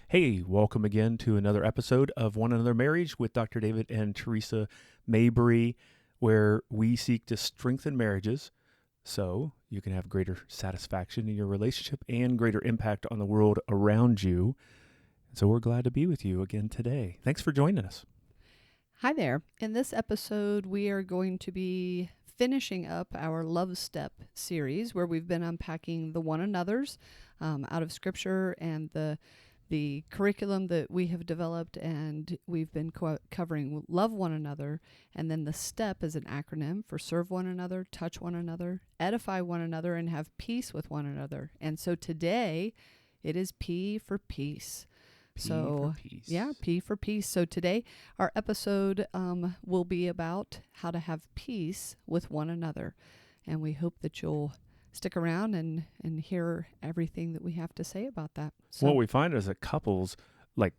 Hey, welcome again to another episode of One Another Marriage with Dr. David and Theresa Mabry, where we seek to strengthen marriages so you can have greater satisfaction in your relationship and greater impact on the world around you. So we're glad to be with you again today. Thanks for joining us. Hi there. In this episode, we are going to be finishing up our Love Step series where we've been unpacking the one another's out of Scripture and the curriculum that we have developed, and we've been covering love one another, and then the STEP is an acronym for serve one another, touch one another, edify one another, and have peace with one another. And so today, it is P for peace. P for peace. Yeah, P for peace. So today, our episode will be about how to have peace with one another. And we hope that you'll stick around and hear everything that we have to say about that. So, What we find is that couples, like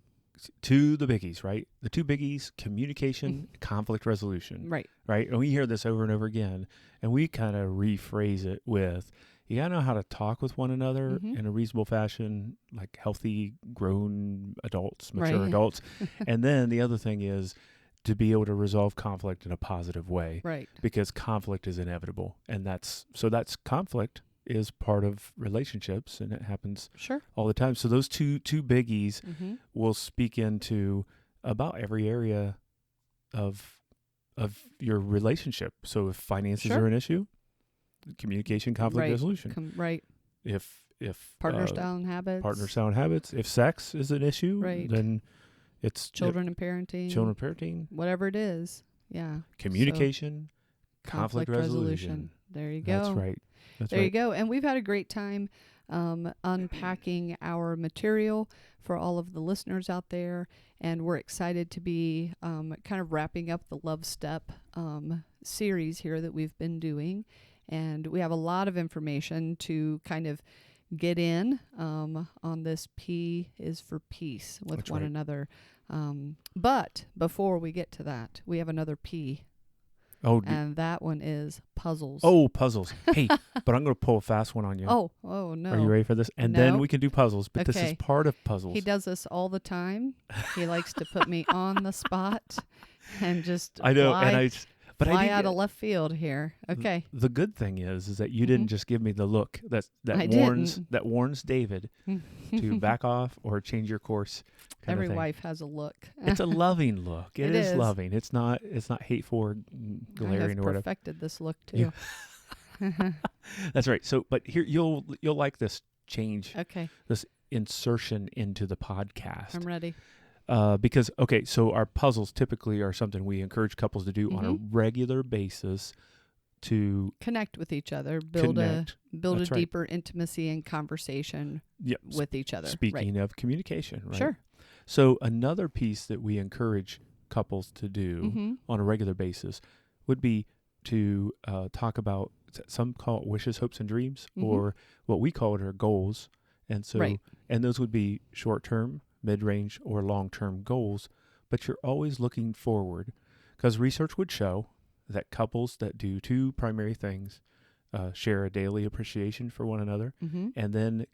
the biggies, right? The two biggies, communication, conflict resolution. Right. And we hear this over and over again, and we kind of rephrase it with, you got to know how to talk with one another in a reasonable fashion, like healthy, grown adults, mature adults. And then the other thing is to be able to resolve conflict in a positive way. Right. Because conflict is inevitable. And that's conflict is part of relationships, and it happens all the time. So those two biggies will speak into about every area of your relationship. So if finances are an issue, communication, conflict resolution. If partner-style habits. If sex is an issue, then it's children and parenting. Whatever it is. Yeah. Communication, conflict resolution. There you go. That's right. There you go. And we've had a great time unpacking our material for all of the listeners out there. And we're excited to be kind of wrapping up the Love Step series here that we've been doing. And we have a lot of information to kind of get in on this. P is for peace with one another. But before we get to that, we have another P. And that one is puzzles. Oh, puzzles. Hey, but I'm going to pull a fast one on you. Oh, no. Are you ready for this? And then we can do puzzles, but this is part of puzzles. He does this all the time. He likes to put me on the spot and just fly out of left field here. Okay. The good thing is that you didn't just give me the look that warns David to back off or change your course. Every wife has a look. It's a loving look. It is loving. It's not hateful or glaring or whatever. I have perfected this look too. Yeah. That's right. So, but here you'll like this change. Okay. This insertion into the podcast. I'm ready. Because, so our puzzles typically are something we encourage couples to do on a regular basis to connect with each other, build a deeper intimacy and conversation with each other. Speaking of communication, right? Sure. So another piece that we encourage couples to do on a regular basis would be to talk about, some call it wishes, hopes, and dreams, or what we call it are goals. And so, and those would be short-term, mid-range, or long-term goals, but you're always looking forward, because research would show that couples that do two primary things, share a daily appreciation for one another, and then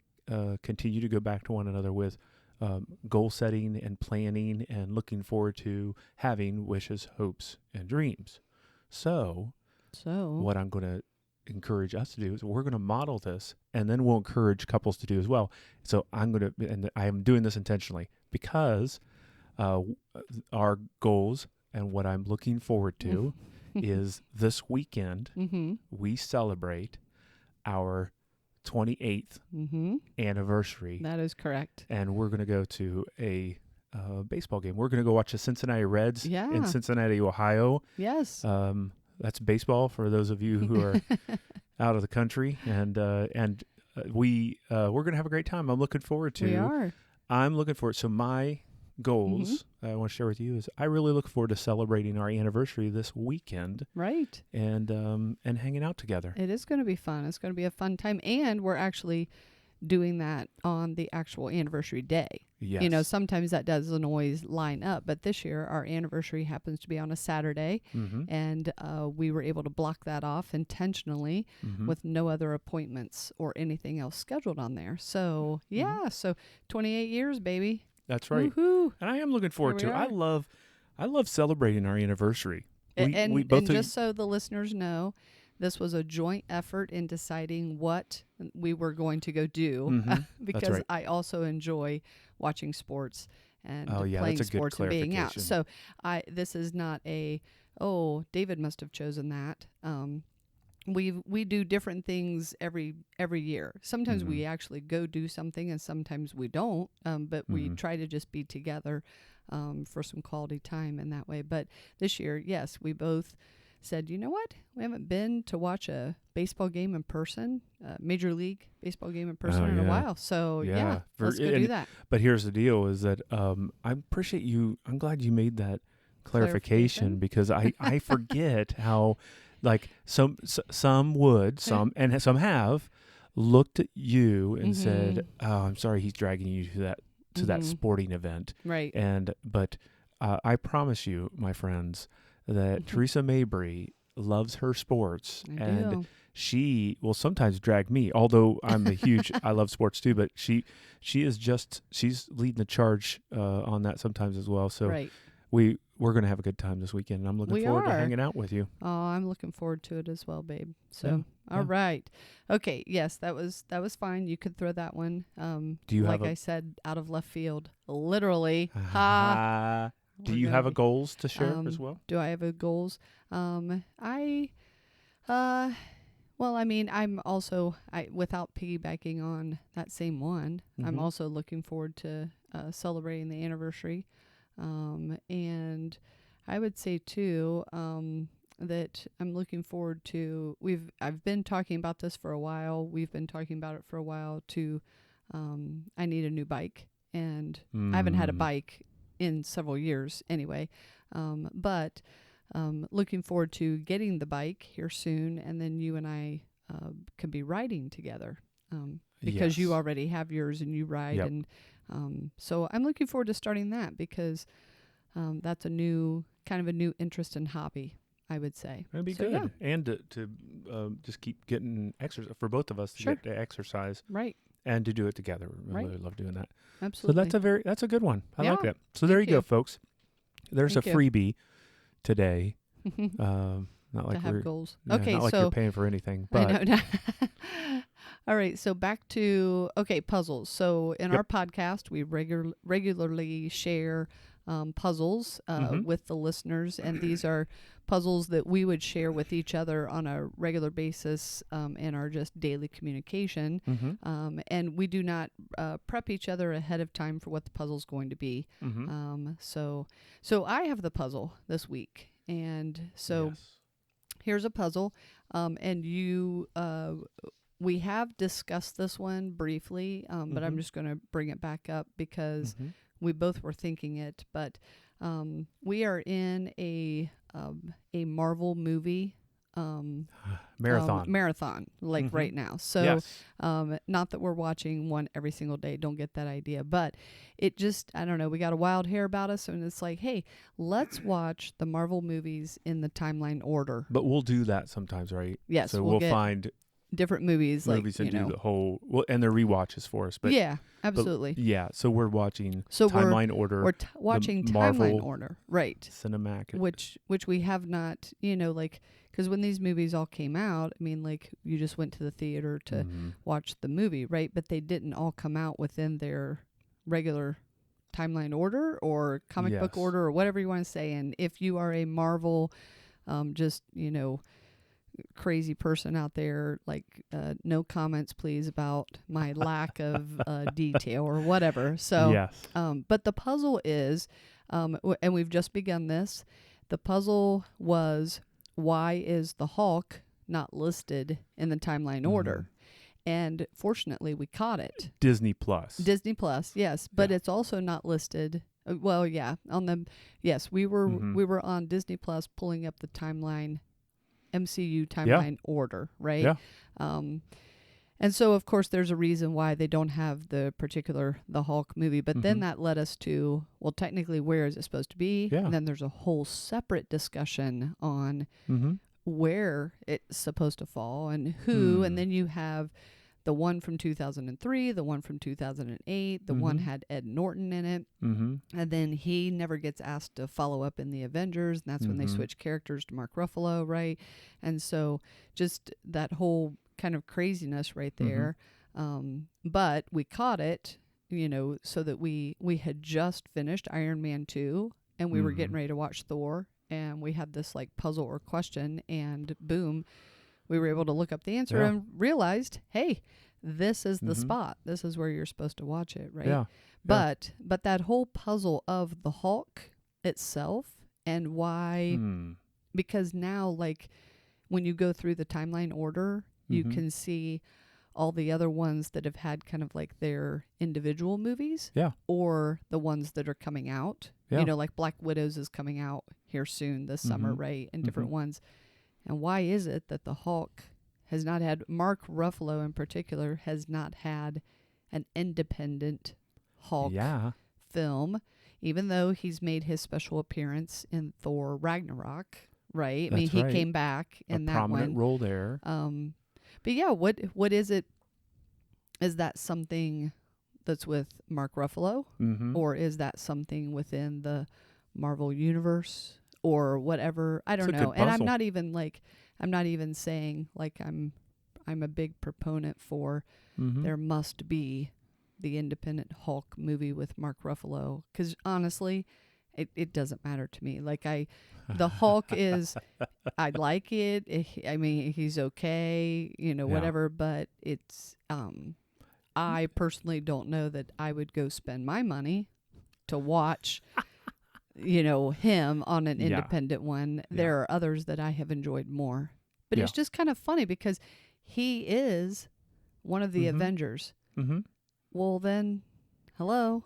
continue to go back to one another with goal setting and planning and looking forward to having wishes, hopes, and dreams. So what I'm going to encourage us to do is we're going to model this, and then we'll encourage couples to do as well. So and I am doing this intentionally because our goals and what I'm looking forward to is this weekend we celebrate our 28th anniversary. That is correct. And we're going to go to a baseball game. We're going to go watch the Cincinnati Reds in Cincinnati, Ohio. Yes. That's baseball for those of you who are out of the country, and we're going to have a great time. I'm looking forward to. We are. I'm looking forward. So my goals I want to share with you is I really look forward to celebrating our anniversary this weekend. Right. And hanging out together. It is going to be fun. It's going to be a fun time, and we're actually doing that on the actual anniversary day. Yes. You know, sometimes that doesn't always line up, but this year our anniversary happens to be on a Saturday, and we were able to block that off intentionally with no other appointments or anything else scheduled on there. So, so 28 years, baby. That's right. Woohoo! And I am looking forward Here to. we are. I love celebrating our anniversary. And both just so the listeners know, this was a joint effort in deciding what we were going to go do because right. I also enjoy watching sports and playing that's a good sports and being out. clarification. So this is not David must have chosen that. We do different things every year. Sometimes we actually go do something, and sometimes we don't. But we try to just be together for some quality time in that way. But this year, yes, we both said, you know what? We haven't been to watch a baseball game in person, Major League Baseball game in person in a while. So let's go do that. But here's the deal: is that I appreciate you. I'm glad you made that clarification because I forget how. Like some would, some have looked at you and said, "Oh, I'm sorry, he's dragging you to that sporting event." Right. But I promise you, my friends, that Theresa Mabry loves her sports, she will sometimes drag me. Although I'm I love sports too, but she's leading the charge on that sometimes as well. So we're going to have a good time this weekend, and I'm looking forward to hanging out with you. Oh, I'm looking forward to it as well, babe. So, all right. Okay, yes, that was fine. You could throw that one. Do you I said, out of left field, literally. Do you have a goals to share as well? Do I have a goals? Well, I mean, I'm also, without piggybacking on that same one, I'm also looking forward to celebrating the anniversary. And I would say too, that I'm looking forward to, I've been talking about this for a while. We've been talking about it for a while too. I need a new bike, and I haven't had a bike in several years anyway. But looking forward to getting the bike here soon. And then you and I, can be riding together, because you already have yours and you ride. Yep. And, so I'm looking forward to starting that because that's a new interest and hobby, I would say. That'd be good. Yeah. And to just keep getting exercise for both of us to get to exercise. Right. And to do it together. I really love doing that. Absolutely. So that's a good one. I like that. So there you go, folks. There's a freebie today. Not like to have goals. Yeah, okay, not like so you're paying for anything. But I know. All right, so back to puzzles. So in our podcast, we regularly share puzzles with the listeners, and these are puzzles that we would share with each other on a regular basis in our just daily communication. And we do not prep each other ahead of time for what the puzzle's going to be. So I have the puzzle this week, and so here's a puzzle, and you. We have discussed this one briefly, but I'm just going to bring it back up because we both were thinking it. But we are in a Marvel movie marathon, right now. So not that we're watching one every single day. Don't get that idea. But it just, I don't know, we got a wild hair about us, and it's like, hey, let's watch the Marvel movies in the timeline order. But we'll do that sometimes, right? Yes. So we'll find different movies and do the whole, and they're rewatches for us. But absolutely. But, so we're watching timeline order. We're watching timeline order, right? Cinematic, which we have not, because when these movies all came out, I mean, like you just went to the theater to watch the movie, right? But they didn't all come out within their regular timeline order or comic book order or whatever you want to say. And if you are a Marvel, crazy person out there, no comments please about my lack of detail or whatever. So but the puzzle is and we've just begun this. The puzzle was, why is the Hulk not listed in the timeline order? And fortunately we caught it. Disney Plus, yes, but it's also not listed. Well, on the we were on Disney Plus pulling up the timeline, MCU timeline order, right? Yeah. And so of course there's a reason why they don't have the Hulk movie, but then that led us to, well, technically where is it supposed to be? And then there's a whole separate discussion on where it's supposed to fall and who, and then you have the one from 2003, the one from 2008, the one had Ed Norton in it. And then he never gets asked to follow up in the Avengers, and that's when they switch characters to Mark Ruffalo, right? And so just that whole kind of craziness right there. But we caught it, you know, so that we had just finished Iron Man 2, and we were getting ready to watch Thor, and we had this like puzzle or question, and boom, we were able to look up the answer and realized, hey, this is the spot. This is where you're supposed to watch it, right? Yeah. But that whole puzzle of the Hulk itself and why, because now, like, when you go through the timeline order, you can see all the other ones that have had kind of like their individual movies, or the ones that are coming out. You know, like Black Widows is coming out here soon this summer, right? And different ones. And why is it that the Hulk has not had, Mark Ruffalo in particular, has not had an independent Hulk film, even though he's made his special appearance in Thor Ragnarok, right? I mean, he came back in that prominent one. role there. But yeah, what is it? Is that something that's with Mark Ruffalo, or is that something within the Marvel universe, or whatever? I don't know. And I'm not even saying like I'm a big proponent for there must be the independent Hulk movie with Mark Ruffalo, because honestly, it doesn't matter to me. Like the Hulk is, I like it. I mean, he's okay, you know, whatever. But it's, I personally don't know that I would go spend my money to watch, you know, him on an independent one. There are others that I have enjoyed more. But it's just kind of funny because he is one of the Avengers. Well, then, hello.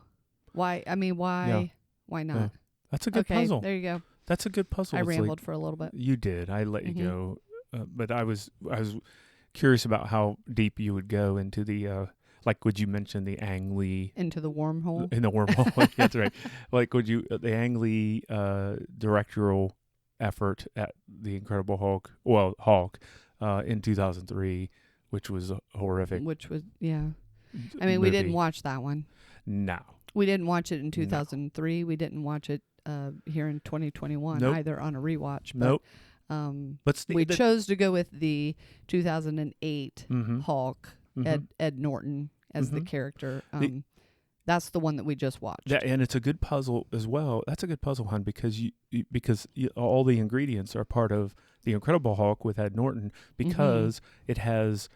Why? I mean, why? Why not? Yeah. That's a good puzzle. There you go. That's a good puzzle. I It's rambled for a little bit. You did. I let you go. But I was curious about how deep you would go into the, like, would you mention the Ang Lee? Into the wormhole? In the wormhole. That's right. Like, would you, the Ang Lee directorial effort at The Incredible Hulk, in 2003, which was horrific. Which was, I mean, we didn't watch that one. No. We didn't watch it in 2003. No. We didn't watch it here in 2021 either on a rewatch. But, but we chose to go with the 2008 Hulk, Ed Norton as the character. That's the one that we just watched. And it's a good puzzle as well. That's a good puzzle, hon, because all the ingredients are part of The Incredible Hulk with Ed Norton, because it has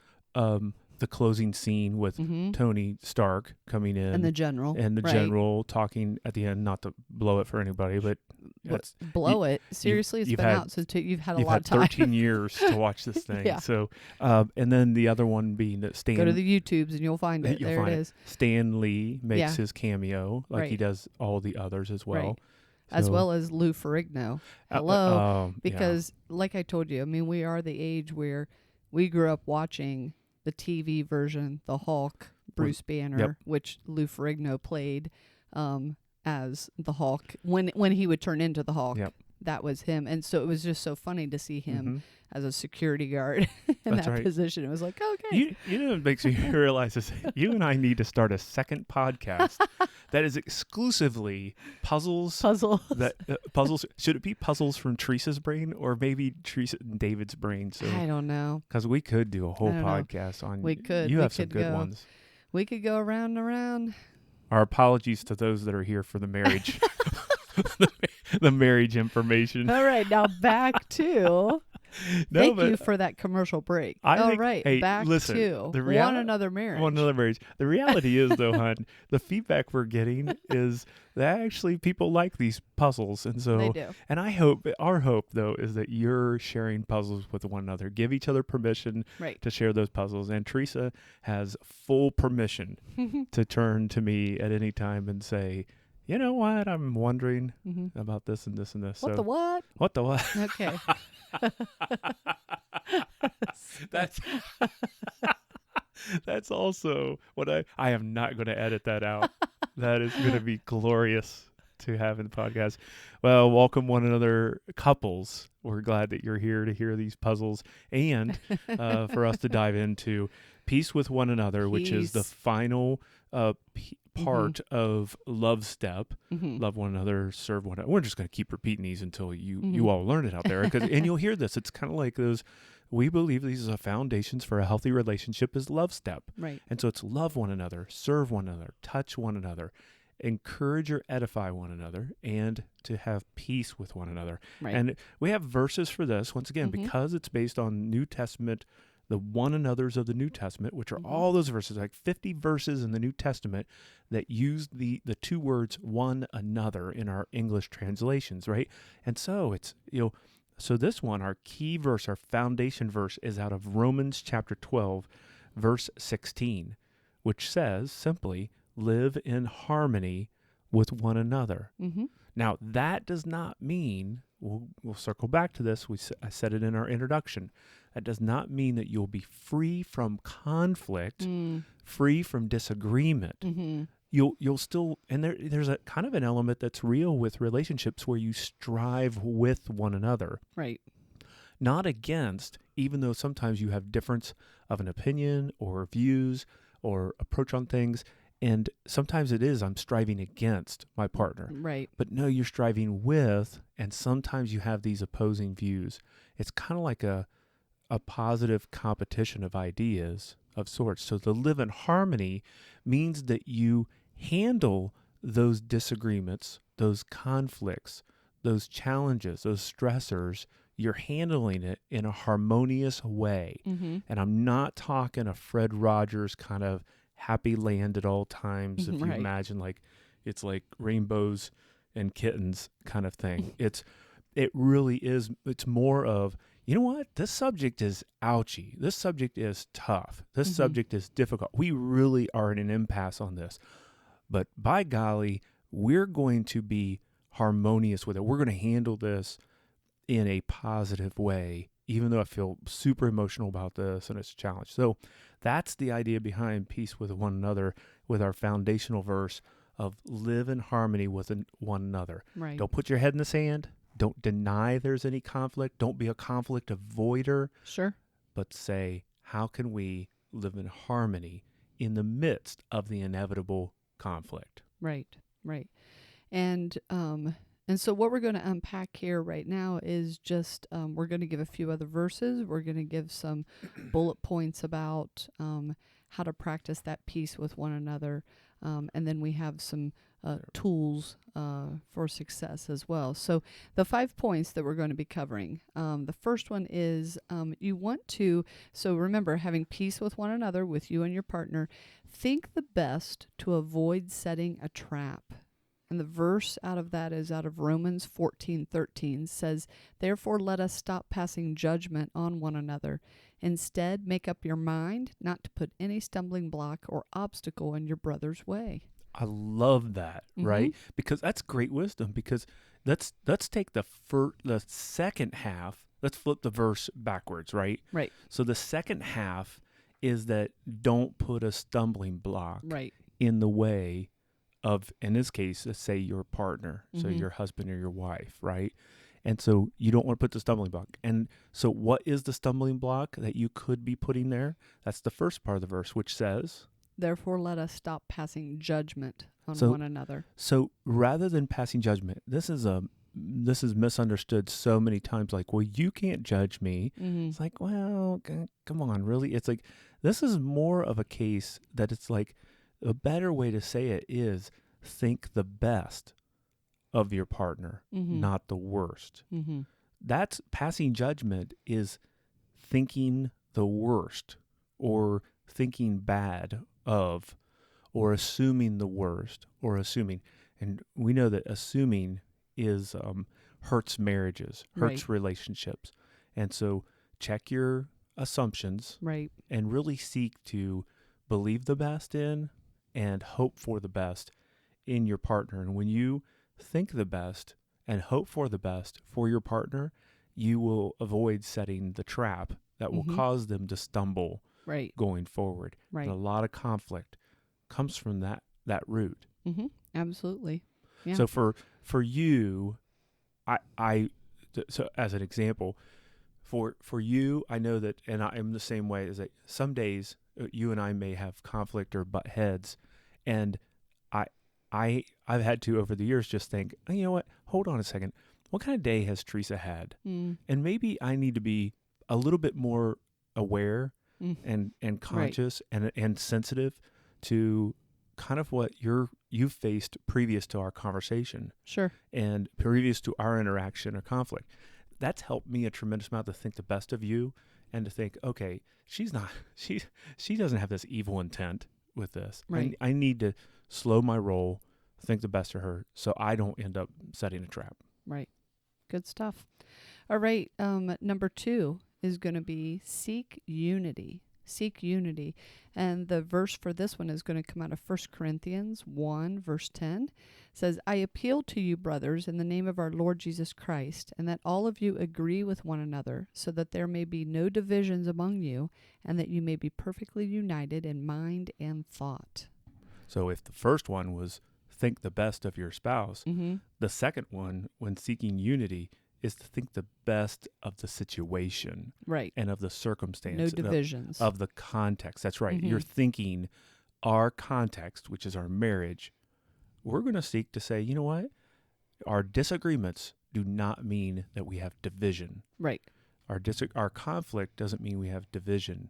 the closing scene with Tony Stark coming in. And the general. Talking at the end, not to blow it for anybody, but... it. Seriously, it's been out since you've had a lot of time. 13 years to watch this thing. So, and then the other one being that Stan... Go to the YouTubes and you'll find it. There it is. Stan Lee makes his cameo, like he does all the others as well. Right. As well as Lou Ferrigno. Hello. Because, like I told you, I mean, we are the age where we grew up watching the TV version, the Hulk, Bruce Banner, which Lou Ferrigno played as the Hulk. When he would turn into the Hulk, that was him. And so it was just so funny to see him as a security guard in that position. It was like, okay. You know, it makes me realize this. You and I need to start a second podcast that is exclusively puzzles. Puzzles. Should it be puzzles from Teresa's brain, or maybe Teresa and David's brain? So I don't know. Because we could do a whole podcast on. We could. You have some good ones. We could go around and around. Our apologies to those that are here for the marriage, the marriage information. All right, now back to. Thank you for that commercial break. Back to One Another Marriage. One Another Marriage. The reality is, though, hon, the feedback we're getting is that actually people like these puzzles, and so they do. And our hope, though, is that you're sharing puzzles with one another. Give each other permission to share those puzzles, and Teresa has full permission to turn to me at any time and say, you know what, I'm wondering about this and this and this. What the what? What the what? Okay. That's also what I am not going to edit that out. That is going to be glorious to have in the podcast. Well, welcome one another couples. We're glad that you're here to hear these puzzles and for us to dive into Peace with one another, which is the Peace. final part of love step. Love one another, serve one another. We're just going to keep repeating these until you all learn it out there. And you'll hear this. It's kind of like those, we believe these are foundations for a healthy relationship is love step. Right. And so it's love one another, serve one another, touch one another, encourage or edify one another, and to have peace with one another. Right. And we have verses for this, once again, because it's based on New Testament, the one another's of the New Testament, which are all those verses, like 50 verses in the New Testament that use the two words one another in our English translations, right? And so it's, so this one, our key verse, our foundation verse, is out of Romans chapter 12, verse 16, which says simply, live in harmony with one another. Now, that does not mean, we'll circle back to this, I said it in our introduction, that does not mean that you'll be free from conflict, free from disagreement. You'll still, and there's a kind of an element that's real with relationships where you strive with one another. Right. Not against, even though sometimes you have difference of an opinion or views or approach on things. And sometimes it is, I'm striving against my partner. Right. But no, you're striving with, and sometimes you have these opposing views. It's kind of like a positive competition of ideas of sorts. So to live in harmony means that you handle those disagreements, those conflicts, those challenges, those stressors. You're handling it in a harmonious way. And I'm not talking a Fred Rogers kind of happy land at all times. If you imagine it's like rainbows and kittens kind of thing. It really is. It's more of, you know what? This subject is ouchy. This subject is tough. This subject is difficult. We really are in an impasse on this. But by golly, we're going to be harmonious with it. We're going to handle this in a positive way, even though I feel super emotional about this and it's a challenge. So that's the idea behind peace with one another, with our foundational verse of live in harmony with one another. Right. Don't put your head in the sand. Don't deny there's any conflict. Don't be a conflict avoider. Sure. But say, how can we live in harmony in the midst of the inevitable conflict? Right. Right. And so what we're going to unpack here right now is just, we're going to give a few other verses. We're going to give some bullet points about how to practice that peace with one another. And then we have some tools for success as well. So the 5 points that we're going to be covering, the first one is you want to, so remember, having peace with one another, with you and your partner, think the best to avoid setting a trap. And the verse out of that is out of Romans 14:13, says, therefore let us stop passing judgment on one another. Instead, make up your mind not to put any stumbling block or obstacle in your brother's way. I love that, right? Because that's great wisdom. Because let's take the second half. Let's flip the verse backwards, right? Right. So the second half is that don't put a stumbling block in the way of, in this case, let's say your partner, so your husband or your wife, right? And so you don't want to put the stumbling block. And so what is the stumbling block that you could be putting there? That's the first part of the verse, which says, therefore let us stop passing judgment on one another. So rather than passing judgment, this is misunderstood so many times. Like, well, you can't judge me. It's like, well, come on, really? It's like, this is more of a case that it's like, a better way to say it is think the best of your partner, not the worst. That's passing judgment, is thinking the worst or thinking bad of, or assuming the worst, or assuming. And we know that assuming is hurts marriages, hurts relationships. And so check your assumptions and really seek to believe the best in and hope for the best in your partner. And when you think the best and hope for the best for your partner, you will avoid setting the trap that will cause them to stumble going forward. And a lot of conflict comes from that root. Absolutely. Yeah. So for you, so as an example, for you, I know that, and I am the same way, is that some days you and I may have conflict or butt heads, and I've had to over the years just think, you know what? Hold on a second. What kind of day has Theresa had? Mm. And maybe I need to be a little bit more aware and conscious and sensitive to kind of what you've faced previous to our conversation. Sure. And previous to our interaction or conflict. That's helped me a tremendous amount to think the best of you and to think, okay, she doesn't have this evil intent with this. Right. I need to slow my roll, think the best of her so I don't end up setting a trap. Right. Good stuff. All right. Number 2 is going to be seek unity. Seek unity. And the verse for this one is going to come out of 1 Corinthians 1, verse 10. It says, I appeal to you, brothers, in the name of our Lord Jesus Christ, and that all of you agree with one another, so that there may be no divisions among you, and that you may be perfectly united in mind and thought. So if the first one was think the best of your spouse, Mm-hmm. the second one, when seeking unity, is to think the best of the situation. Right. And of the circumstance. No divisions. Of the context. That's right. Mm-hmm. You're thinking our context, which is our marriage. We're going to seek to say, you know what? Our disagreements do not mean that we have division. Right. Our conflict doesn't mean we have division.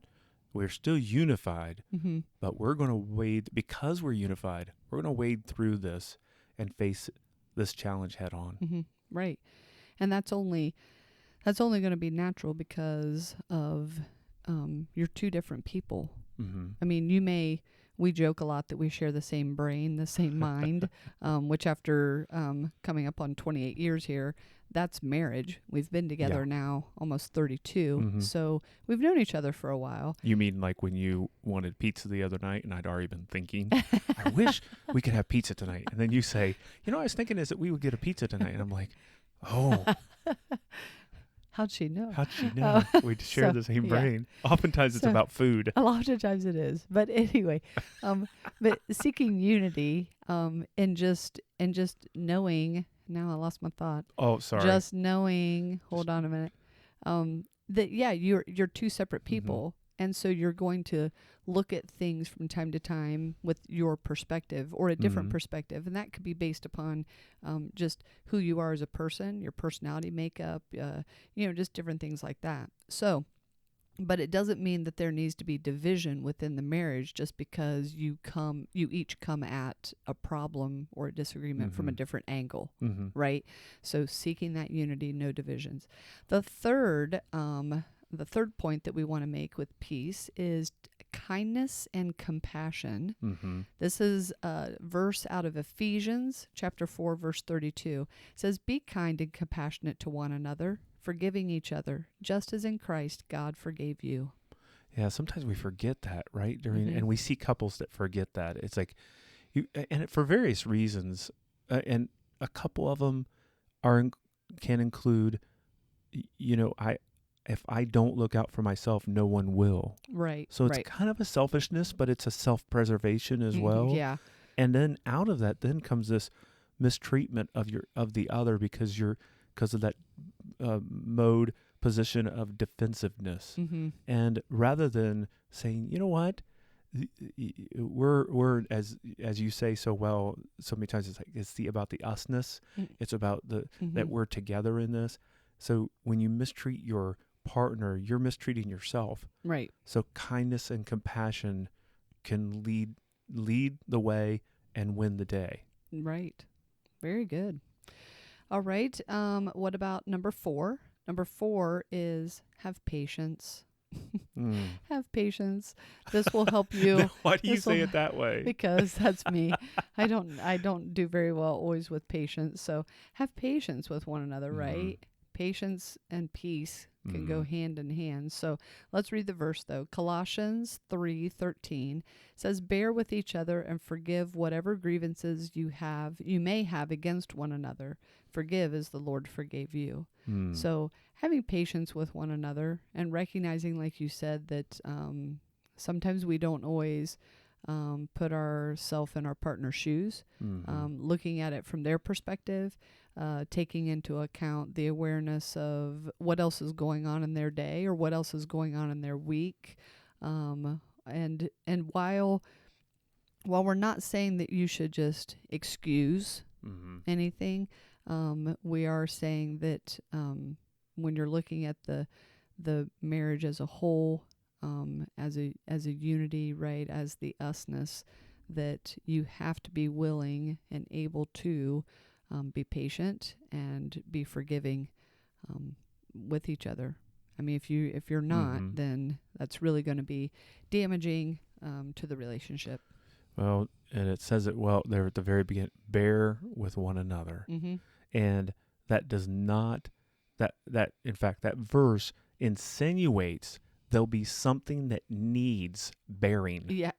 We're still unified, Mm-hmm. but we're going to wade, because we're unified, we're going to wade through this and face this challenge head on. Mm-hmm. Right. And that's only going to be natural because of you're two different people. Mm-hmm. I mean, we joke a lot that we share the same brain, the same mind, which after coming up on 28 years here, that's marriage. We've been together now almost 32. Mm-hmm. So we've known each other for a while. You mean like when you wanted pizza the other night and I'd already been thinking, I wish we could have pizza tonight. And then you say, I was thinking is that we would get a pizza tonight. And I'm like, oh. How'd she know? How'd she know? We share the same brain. Oftentimes it's about food. A lot of times it is. But anyway, but seeking unity and just knowing, now I lost my thought. Oh, sorry. Just knowing, hold on a minute, that, you're two separate people. Mm-hmm. And so you're going to look at things from time to time with your perspective or a different perspective. And that could be based upon just who you are as a person, your personality makeup, just different things like that. So, but it doesn't mean that there needs to be division within the marriage just because you each come at a problem or a disagreement from a different angle, right? So seeking that unity, no divisions. The third point that we want to make with peace is kindness and compassion. Mm-hmm. This is a verse out of Ephesians chapter 4, verse 32. It says, be kind and compassionate to one another, forgiving each other, just as in Christ God forgave you. Yeah, sometimes we forget that, right? And we see couples that forget that. It's like, for various reasons, and a couple of them can include, if I don't look out for myself, no one will. Right. So it's kind of a selfishness, but it's a self-preservation as well. Yeah. And then out of that, then comes this mistreatment of the other because of that position of defensive-ness. Mm-hmm. And rather than saying, you know what, we're as you say so well, so many times it's about the usness. Mm-hmm. It's about that we're together in this. So when you mistreat your partner, you're mistreating yourself. Right. So kindness and compassion can lead the way and win the day. Right. Very good. All right. What about number 4? Number 4 is have patience. Have patience. This will help you. Why do you say it that way? Because that's me. I don't do very well always with patience. So have patience with one another, right? Patience and peace can go hand in hand. So let's read the verse though. Colossians 3:13 says, bear with each other and forgive whatever grievances you may have against one another. Forgive as the Lord forgave you. So having patience with one another and recognizing, like you said, that sometimes we don't always put ourselves in our partner's shoes, looking at it from their perspective, taking into account the awareness of what else is going on in their day or what else is going on in their week, and while we're not saying that you should just excuse anything, we are saying that when you're looking at the marriage as a whole, as a unity, right, as the usness, that you have to be willing and able to be patient and be forgiving with each other. I mean, if you're not, then that's really going to be damaging to the relationship. Well, and it says it well there at the very beginning, bear with one another. And that does not, that in fact, that verse insinuates there'll be something that needs bearing. Yeah,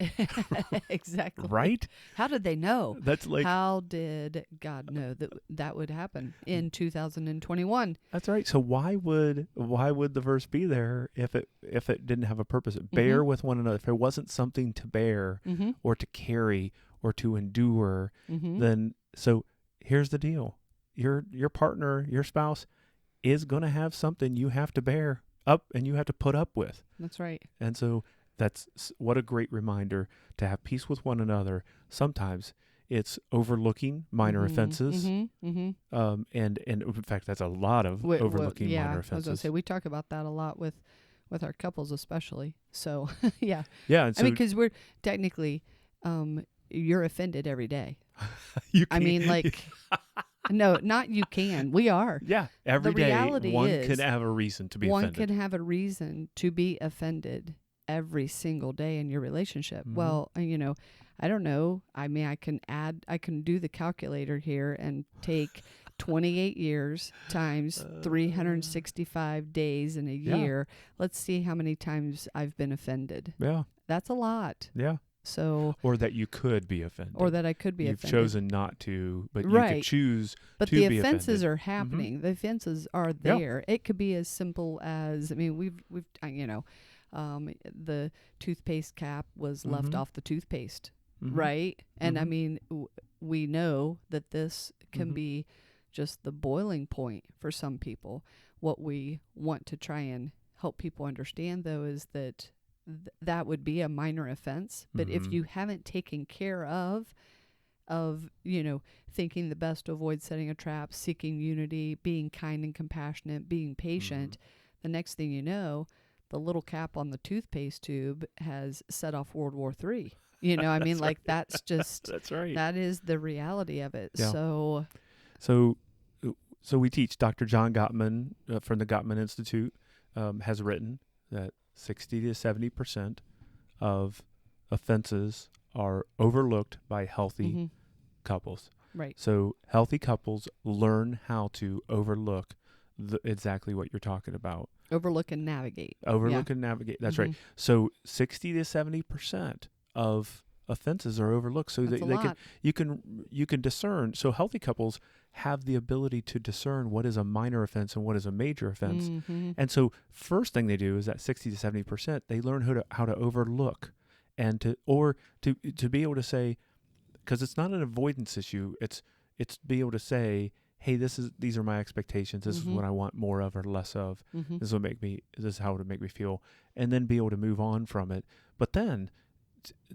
exactly. Right? How did they know? That's like, how did God know that would happen in 2021? That's right. So why would the verse be there if it didn't have a purpose? Bear with one another. If there wasn't something to bear or to carry or to endure, then so here's the deal. Your partner, your spouse is going to have something you have to bear up and you have to put up with. That's right. And so that's what a great reminder to have peace with one another. Sometimes it's overlooking minor offenses. And in fact, that's a lot of overlooking minor offenses. I was going to say, we talk about that a lot with our couples especially. So, yeah. Yeah. And so, I mean, because we're technically, you're offended every day. I mean, like... No, not you can. We are. Yeah. Every day, one is, can have a reason to be one offended. One can have a reason to be offended every single day in your relationship. Well, I don't know. I mean, I can do the calculator here and take 28 years times 365 days in a year. Let's see how many times I've been offended. Yeah. That's a lot. Yeah. So, or that you could be offended. Or that I could be You've offended. You've chosen not to, but you could choose but to the be offenses offended. are happening. The offenses are there. It could be as simple as, I mean, we've the toothpaste cap was left off the toothpaste, right? And I mean, we know that this can be just the boiling point for some people. What we want to try and help people understand, though, is that that would be a minor offense. But if you haven't taken care of thinking the best to avoid setting a trap, seeking unity, being kind and compassionate, being patient, the next thing you know, the little cap on the toothpaste tube has set off World War III. I mean, like, that's just, that's right. That is the reality of it. Yeah. So we teach. Dr. John Gottman from the Gottman Institute has written that 60 to 70% of offenses are overlooked by healthy couples. Right. So healthy couples learn how to overlook exactly what you're talking about. Overlook and navigate. And navigate. That's right. So 60 to 70% of offenses are overlooked. So you can discern. So healthy couples have the ability to discern what is a minor offense and what is a major offense. And so first thing they do is that 60 to 70%, they learn how to overlook and to be able to say, because it's not an avoidance issue. It's be able to say, hey, these are my expectations. This is what I want more of or less of. This is how it would make me feel. And then be able to move on from it. But then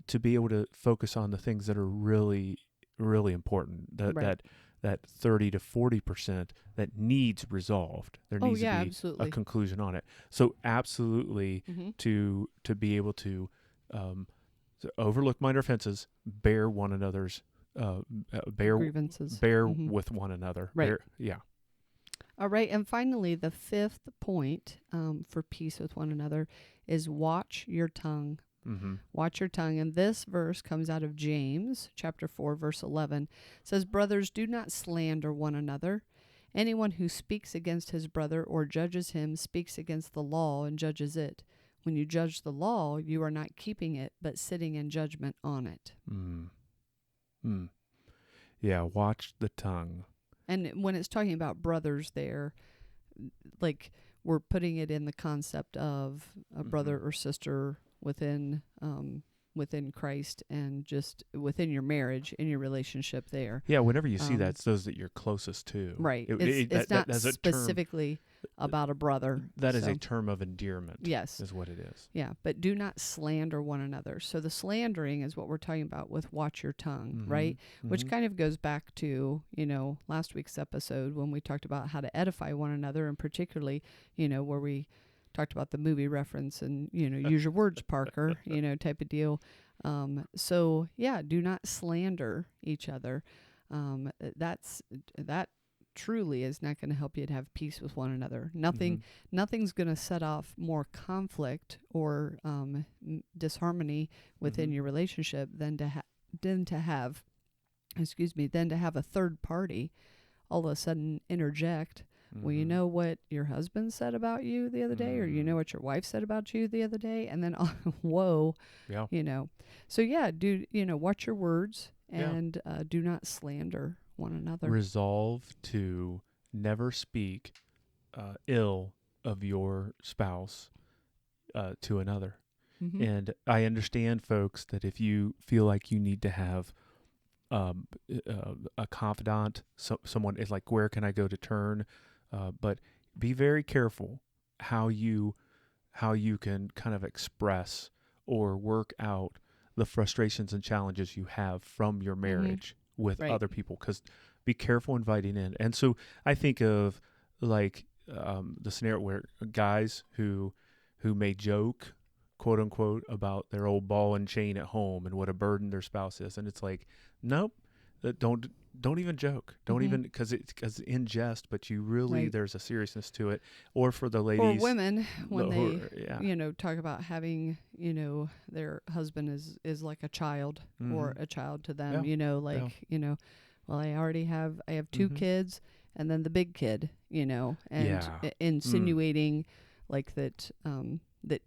to be able to focus on the things that are really, really important, that 30 to 40% that needs resolved. There needs to be absolutely. a conclusion on it. So absolutely to be able to overlook minor offenses, bear one another's bear grievances, bear with one another. Right. All right. And finally, the fifth point for peace with one another is watch your tongue. Watch your tongue. And this verse comes out of James chapter 4, verse 11. It says, brothers, do not slander one another. Anyone who speaks against his brother or judges him speaks against the law and judges it. When you judge the law, you are not keeping it, but sitting in judgment on it. Yeah, watch the tongue. And when it's talking about brothers there, like, we're putting it in the concept of a brother or sister within within Christ and just within your marriage, in your relationship there. Yeah, whenever you see that, it's those that you're closest to. Right. It's not specifically about a brother. That is a term of endearment. Yes. Is what it is. Yeah, but do not slander one another. So the slandering is what we're talking about with watch your tongue, right? Which kind of goes back to, last week's episode when we talked about how to edify one another, and particularly, where we talked about the movie reference and, use your words, Parker, type of deal. So yeah, do not slander each other. That truly is not going to help you to have peace with one another. Nothing's going to set off more conflict or disharmony within your relationship than to have a third party all of a sudden interject. Well, you know what your husband said about you the other day, or you know what your wife said about you the other day, and then whoa, So yeah, watch your words and do not slander one another. Resolve to never speak ill of your spouse to another. And I understand, folks, that if you feel like you need to have a confidant, someone is like, where can I go to turn? But be very careful how you can kind of express or work out the frustrations and challenges you have from your marriage with other people, because be careful inviting in. And so I think of like the scenario where guys who may joke, quote unquote, about their old ball and chain at home and what a burden their spouse is, and it's like, nope, don't even joke, don't even, because it's in jest, but you really there's a seriousness to it. Or for the ladies, or women, when they talk about having their husband is like a child or a child to them, well, I have two kids and then the big kid, and insinuating like that that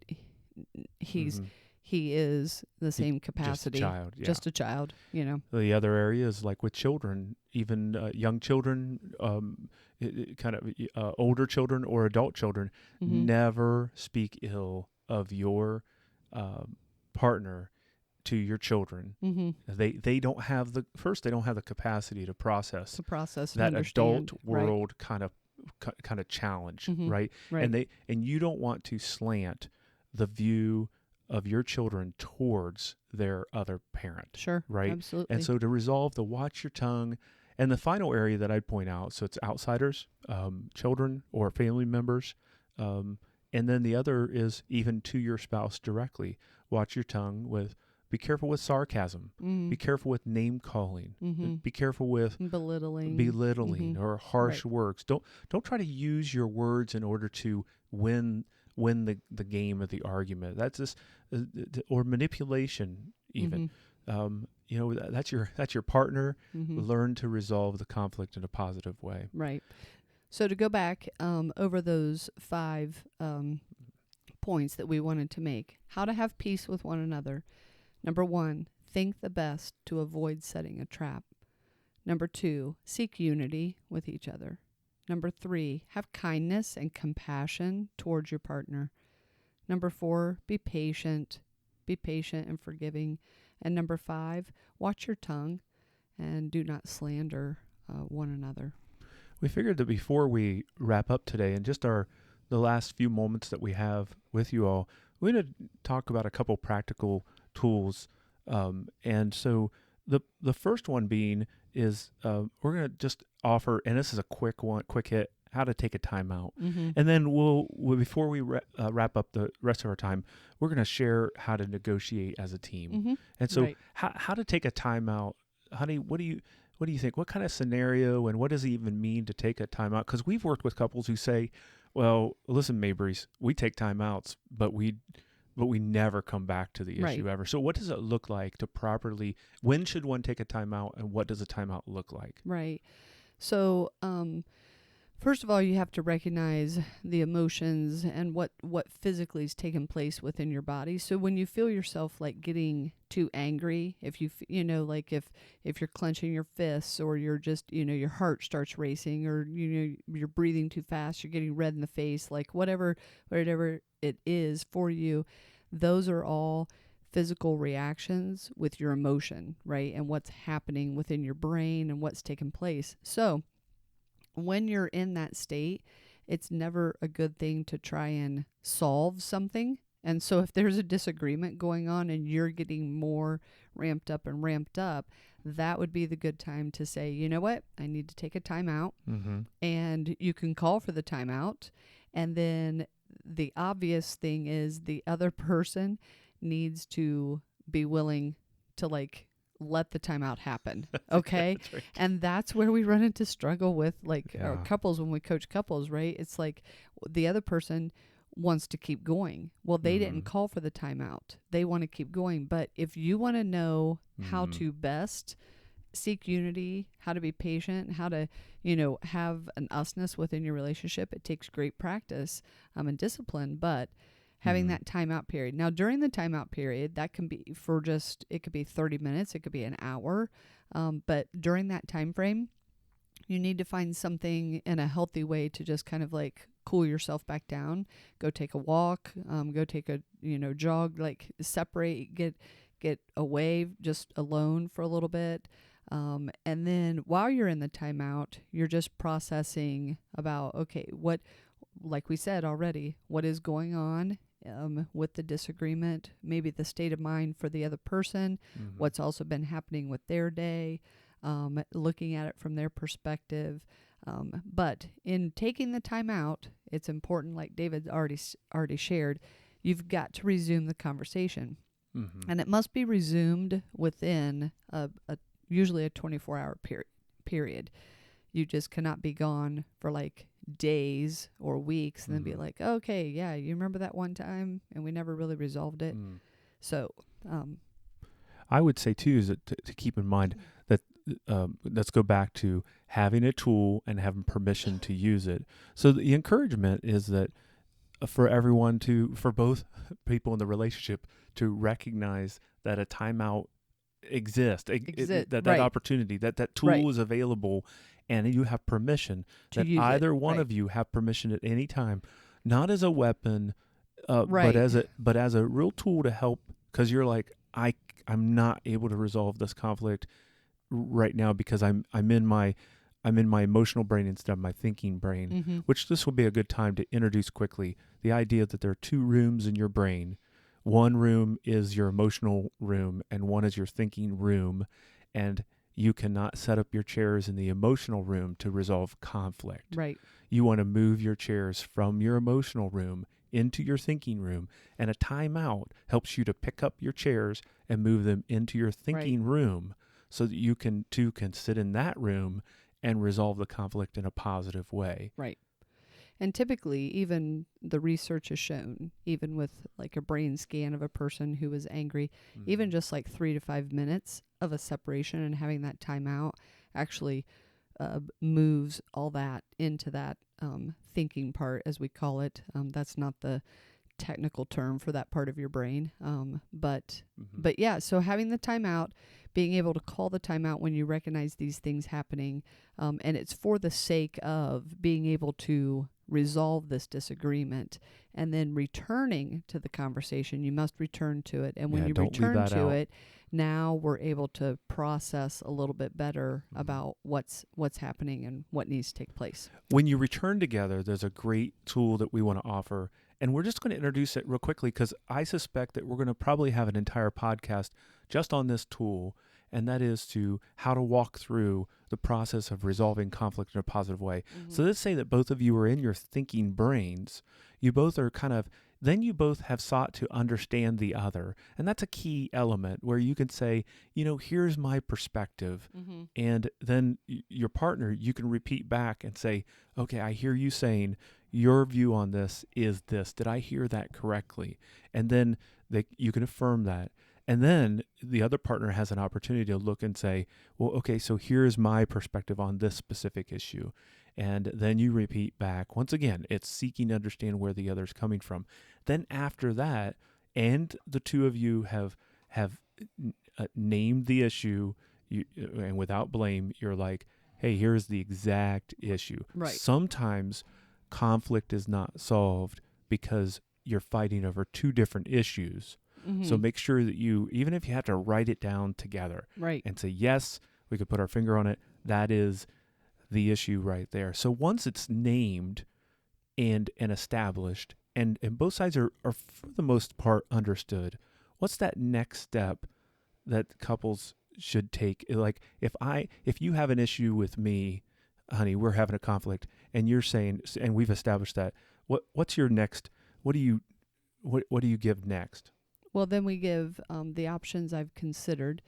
he is the same capacity, just a child, The other area is like with children, even young children, kind of older children or adult children. Never speak ill of your partner to your children. They don't have the capacity to process that adult world kind of challenge, right? And you don't want to slant the view of your children towards their other parent. Sure. Right. Absolutely. And so to resolve the watch your tongue, and the final area that I'd point out, so it's outsiders, children or family members. And then the other is even to your spouse directly. Watch your tongue be careful with sarcasm. Be careful with name calling. Be careful with belittling or harsh words. Don't try to use your words in order to win the game of the argument. That's just or manipulation even. That's your partner. Learn to resolve the conflict in a positive way. Right. So to go back over those 5 points that we wanted to make, how to have peace with one another. Number 1, think the best to avoid setting a trap. Number 2, seek unity with each other. Number 3, have kindness and compassion towards your partner. Number 4, be patient and forgiving. And number 5, watch your tongue and do not slander one another. We figured that before we wrap up today, and just the last few moments that we have with you all, we're going to talk about a couple practical tools. And so the first one being is we're going to just offer, and this is a quick hit, how to take a timeout. And then we'll before we wrap up the rest of our time, we're going to share how to negotiate as a team. And so how to take a timeout. Honey, what do you think? What kind of scenario, and what does it even mean to take a timeout? Because we've worked with couples who say, well, listen, Mabrys, we take timeouts, but we never come back to the issue ever. So what does it look like to properly, when should one take a timeout, and what does a timeout look like? Right. So, first of all, you have to recognize the emotions and what physically is taking place within your body. So when you feel yourself like getting too angry, if you, like if you're clenching your fists, or you're just, your heart starts racing, or, you're breathing too fast, you're getting red in the face, like whatever it is for you, those are all physical reactions with your emotion, right? And what's happening within your brain and what's taking place. So when you're in that state, it's never a good thing to try and solve something. And so if there's a disagreement going on and you're getting more ramped up, that would be the good time to say, you know what, I need to take a timeout. Mm-hmm. And you can call for the timeout. And then the obvious thing is the other person needs to be willing to like let the timeout happen. Okay. That's right. And that's where we run into struggle with like Yeah. our couples when we coach couples, right? It's like the other person wants to keep going. Well, they didn't call for the timeout. They want to keep going. But if you want to know how to best seek unity, how to be patient, how to, have an usness within your relationship, it takes great practice and discipline, but having that timeout period. Now, during the timeout period, that can be it could be 30 minutes, it could be an hour. But during that time frame, you need to find something in a healthy way to just kind of like cool yourself back down. Go take a walk, go take a, jog, like separate, get away just alone for a little bit. And then while you're in the timeout, you're just processing about, okay, what, like we said already, what is going on with the disagreement, maybe the state of mind for the other person, what's also been happening with their day, looking at it from their perspective. But in taking the time out, it's important, like David already shared, you've got to resume the conversation. And it must be resumed within usually a 24-hour period. You just cannot be gone for like days or weeks and then be like, okay, yeah, you remember that one time and we never really resolved it. So I would say too is that to keep in mind that let's go back to having a tool and having permission to use it. So the encouragement is that for both people in the relationship to recognize that a timeout exists, that opportunity, that tool is available, and you have permission that either one of you have permission at any time, not as a weapon, but as a real tool to help, because you're like, I'm not able to resolve this conflict right now because I'm in my emotional brain instead of my thinking brain, which this will be a good time to introduce quickly the idea that there are two rooms in your brain. One room is your emotional room and one is your thinking room, and you cannot set up your chairs in the emotional room to resolve conflict. Right. You want to move your chairs from your emotional room into your thinking room, and a timeout helps you to pick up your chairs and move them into your thinking room so that you can sit in that room and resolve the conflict in a positive way. Right. And typically, even the research has shown, even with like a brain scan of a person who was angry, even just like 3 to 5 minutes of a separation and having that time out actually moves all that into that thinking part, as we call it. That's not the technical term for that part of your brain. But yeah, so having the timeout, being able to call the timeout when you recognize these things happening, and it's for the sake of being able to resolve this disagreement, and then returning to the conversation. You must return to it, and when you return to it, now we're able to process a little bit better about what's happening and what needs to take place. When you return together, there's a great tool that we want to offer, and we're just going to introduce it real quickly because I suspect that we're going to probably have an entire podcast just on this tool, and that is to how to walk through the process of resolving conflict in a positive way. So let's say that both of you are in your thinking brains. You both are then you both have sought to understand the other. And that's a key element where you can say, here's my perspective. And then your partner, you can repeat back and say, okay, I hear you saying your view on this is this. Did I hear that correctly? And then you can affirm that. And then the other partner has an opportunity to look and say, well, okay, so here's my perspective on this specific issue. And then you repeat back. Once again, it's seeking to understand where the other's coming from. Then after that, and the two of you have named the issue, and without blame, you're like, hey, here's the exact issue. Right. Sometimes conflict is not solved because you're fighting over two different issues. So make sure that you, even if you have to write it down together, Right. and say, yes, we could put our finger on it. That is the issue right there. So once it's named and established, and both sides are for the most part understood, what's that next step that couples should take? Like if you have an issue with me, honey, we're having a conflict, and you're saying, and we've established that, what's your next, what do you give next? Well, then we give the options I've considered.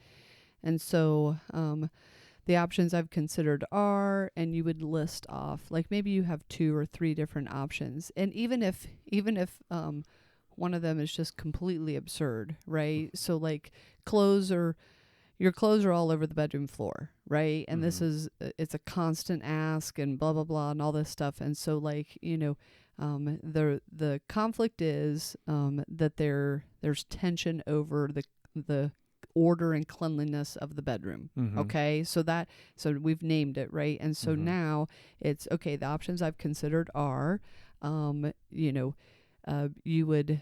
And so the options I've considered are, and you would list off, like maybe you have 2 or 3 different options. And even if one of them is just completely absurd, right? So like your clothes are all over the bedroom floor, right? And this is, it's a constant ask and blah, blah, blah, and all this stuff. And so like, the conflict is that there's tension over the order and cleanliness of the bedroom. Okay. So we've named it, right? And so now it's okay. The options I've considered are, you would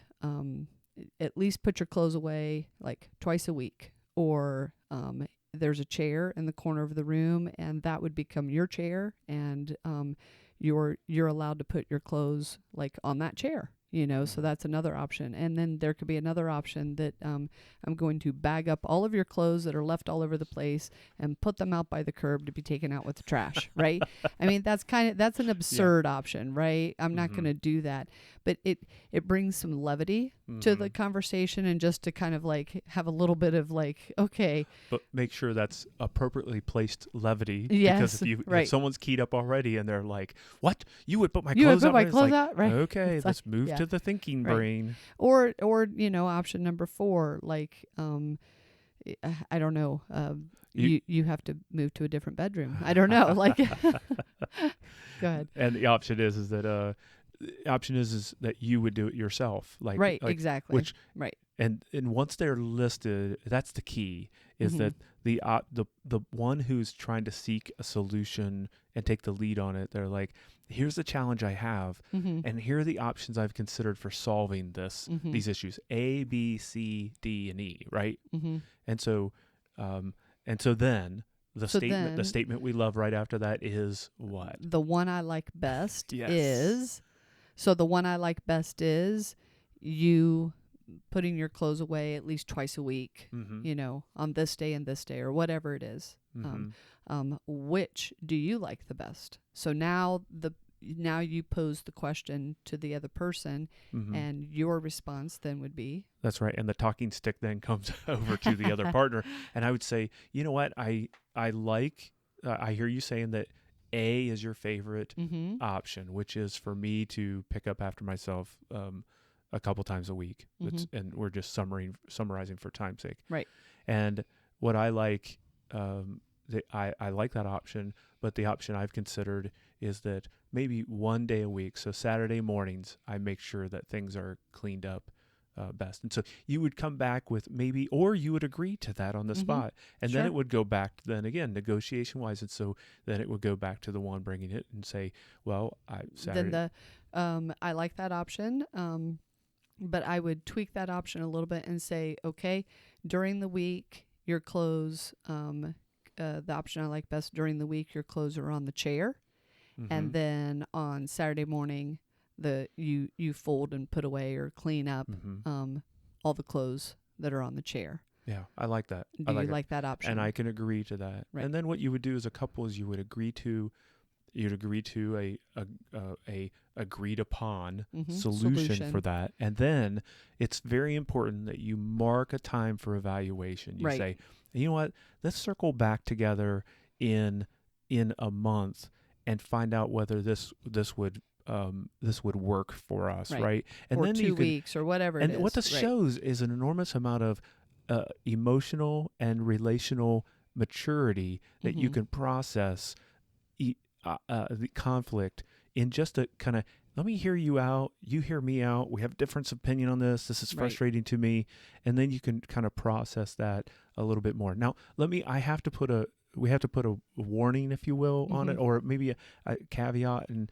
at least put your clothes away like twice a week, or there's a chair in the corner of the room, and that would become your chair, and you're allowed to put your clothes like on that chair. So that's another option. And then there could be another option that I'm going to bag up all of your clothes that are left all over the place and put them out by the curb to be taken out with the trash, right? I mean, that's an absurd option, right? I'm not going to do that. But it brings some levity to the conversation, and just to kind of like have a little bit of like, okay. But make sure that's appropriately placed levity. Yes, because if right. someone's keyed up already and they're like, what? You would put my You would clothes put out? my It's clothes like, out? Right. Okay, It's let's like, move yeah. to the thinking Right. brain. Or option number 4, like I don't know, you have to move to a different bedroom. I don't know, like go ahead. And the option is that that you would do it yourself, Right, exactly. Which right. And once they're listed, that's the key, is that the one who's trying to seek a solution and take the lead on it, they're like, here's the challenge I have, and here are the options I've considered for solving these issues: A, B, C, D, and E, right? And so then the statement we love right after that is what? The one I like best Yes. is, so the one I like best is you putting your clothes away at least twice a week, on this day and this day, or whatever it is. Which do you like the best? So now you pose the question to the other person, and your response then would be, that's right. And the talking stick then comes over to the other partner. And I would say, you know what? I hear you saying that A is your favorite option, which is for me to pick up after myself a couple times a week. And we're just summarizing for time's sake. Right. And what I like, I like that option, but the option I've considered is that maybe one day a week, so Saturday mornings, I make sure that things are cleaned up best. And so you would come back with maybe, or you would agree to that on the spot. And then it would go back, then again, negotiation-wise. And so then it would go back to the one bringing it and say, well, Saturday. Then I like that option. But I would tweak that option a little bit and say, okay, during the week, your clothes, the option I like best during the week, your clothes are on the chair. And then on Saturday morning, you fold and put away or clean up all the clothes that are on the chair. Yeah, I like that. Do you like that option? And I can agree to that. Right. And then what you would do as a couple is you'd agree to a agreed upon solution for that. And then it's very important that you mark a time for evaluation. You say, you know what, let's circle back together in a month and find out whether this would work for us, right? And or then 2 weeks or whatever it is. And what this shows is an enormous amount of emotional and relational maturity that you can process the conflict in just a kind of, let me hear you out, you hear me out, we have different opinion on this is frustrating to me, and then you can kind of process that a little bit more. Now, we have to put a warning, if you will, on it, or maybe a caveat, and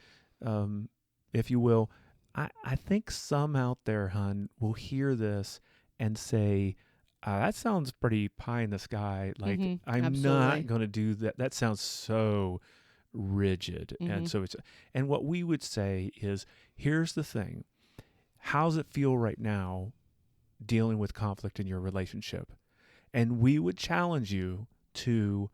if you will, I think some out there, hun, will hear this and say, that sounds pretty pie in the sky. Like, I'm Absolutely. not going to do that. That sounds so rigid. And so and what we would say is, here's the thing. How's it feel right now dealing with conflict in your relationship? And we would challenge you to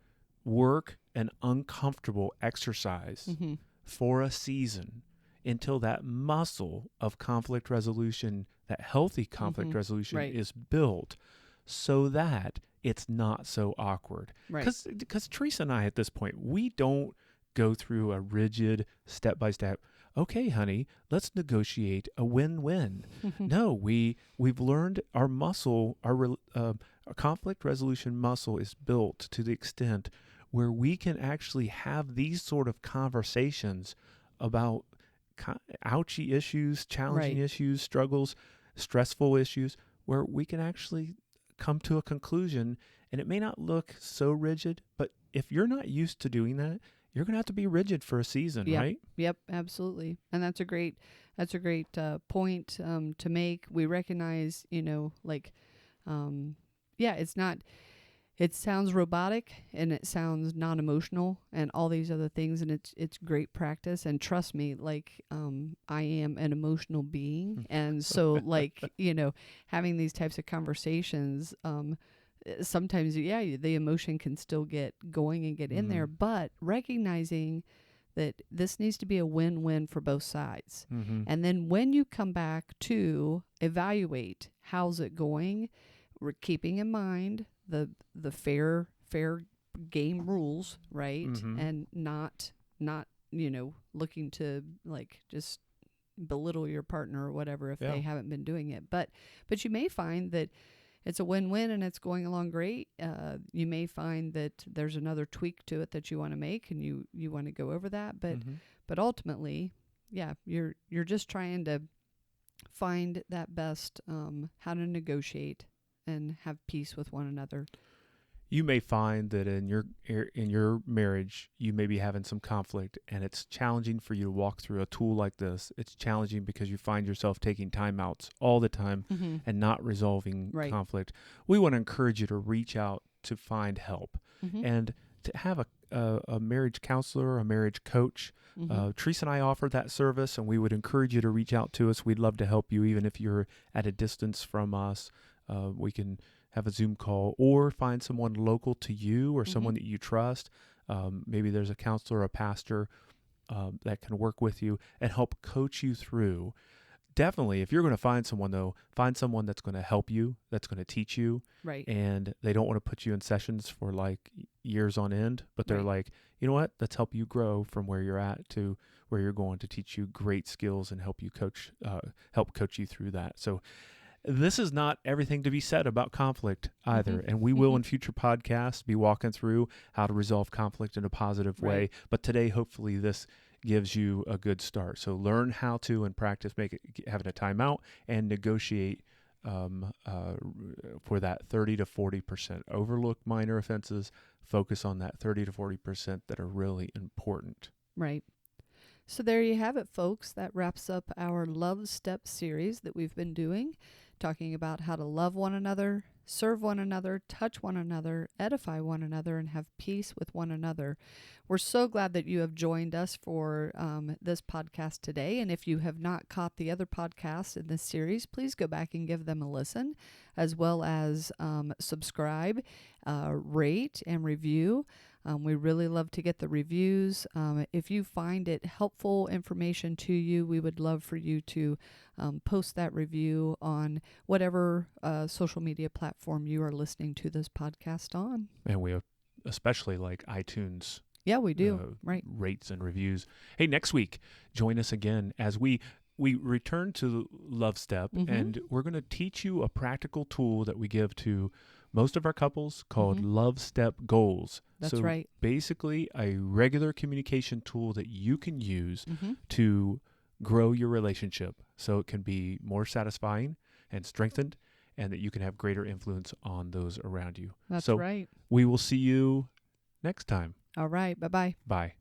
work an uncomfortable exercise for a season until that muscle of conflict resolution, that healthy conflict resolution is built, so that it's not so awkward. Because Theresa and I at this point, we don't go through a rigid step-by-step, okay, honey, let's negotiate a win-win. No, we've learned our muscle, our conflict resolution muscle is built to the extent where we can actually have these sort of conversations about ouchy issues, challenging issues, struggles, stressful issues, where we can actually come to a conclusion. And it may not look so rigid, but if you're not used to doing that, you're going to have to be rigid for a season, right? Yep, absolutely. And that's a great point to make. We recognize, it's not, it sounds robotic and it sounds non-emotional and all these other things, and it's great practice. And trust me, I am an emotional being, and so having these types of conversations, sometimes the emotion can still get going and get in there, but recognizing that this needs to be a win-win for both sides. And then when you come back to evaluate how's it going, we're keeping in mind the fair game rules, right? And not looking to just belittle your partner or whatever if they haven't been doing it. But you may find that it's a win-win and it's going along great. You may find that there's another tweak to it that you want to make, and you want to go over that. But ultimately, you're just trying to find that best how to negotiate and have peace with one another. You may find that in your marriage, you may be having some conflict, and it's challenging for you to walk through a tool like this. It's challenging because you find yourself taking timeouts all the time and not resolving conflict. We want to encourage you to reach out to find help and to have a marriage counselor, a marriage coach. Theresa and I offer that service, and we would encourage you to reach out to us. We'd love to help you, even if you're at a distance from us. We can have a Zoom call or find someone local to you or someone that you trust. Maybe there's a counselor or a pastor that can work with you and help coach you through. Definitely, if you're going to find someone, though, find someone that's going to help you, that's going to teach you. Right. And they don't want to put you in sessions for years on end, but they're like, you know what? Let's help you grow from where you're at to where you're going, to teach you great skills and help coach you through that. So this is not everything to be said about conflict either. And we will in future podcasts be walking through how to resolve conflict in a positive way. But today, hopefully, this gives you a good start. So learn how to and practice having a timeout and negotiate for that 30 to 40%. Overlook minor offenses. Focus on that 30 to 40% that are really important. Right. So there you have it, folks. That wraps up our Love Step series that we've been doing, talking about how to love one another, serve one another, touch one another, edify one another, and have peace with one another. We're so glad that you have joined us for this podcast today. And if you have not caught the other podcasts in this series, please go back and give them a listen, as well as subscribe, rate, and review. We really love to get the reviews. If you find it helpful information to you, we would love for you to post that review on whatever social media platform you are listening to this podcast on. And we especially like iTunes. Yeah, we do. Right. Rates and reviews. Hey, next week, join us again as we return to Love Step, and we're going to teach you a practical tool that we give to most of our couples called Love Step Goals. That's right. Basically, a regular communication tool that you can use to grow your relationship so it can be more satisfying and strengthened, and that you can have greater influence on those around you. That's right. We will see you next time. All right. Bye-bye. Bye.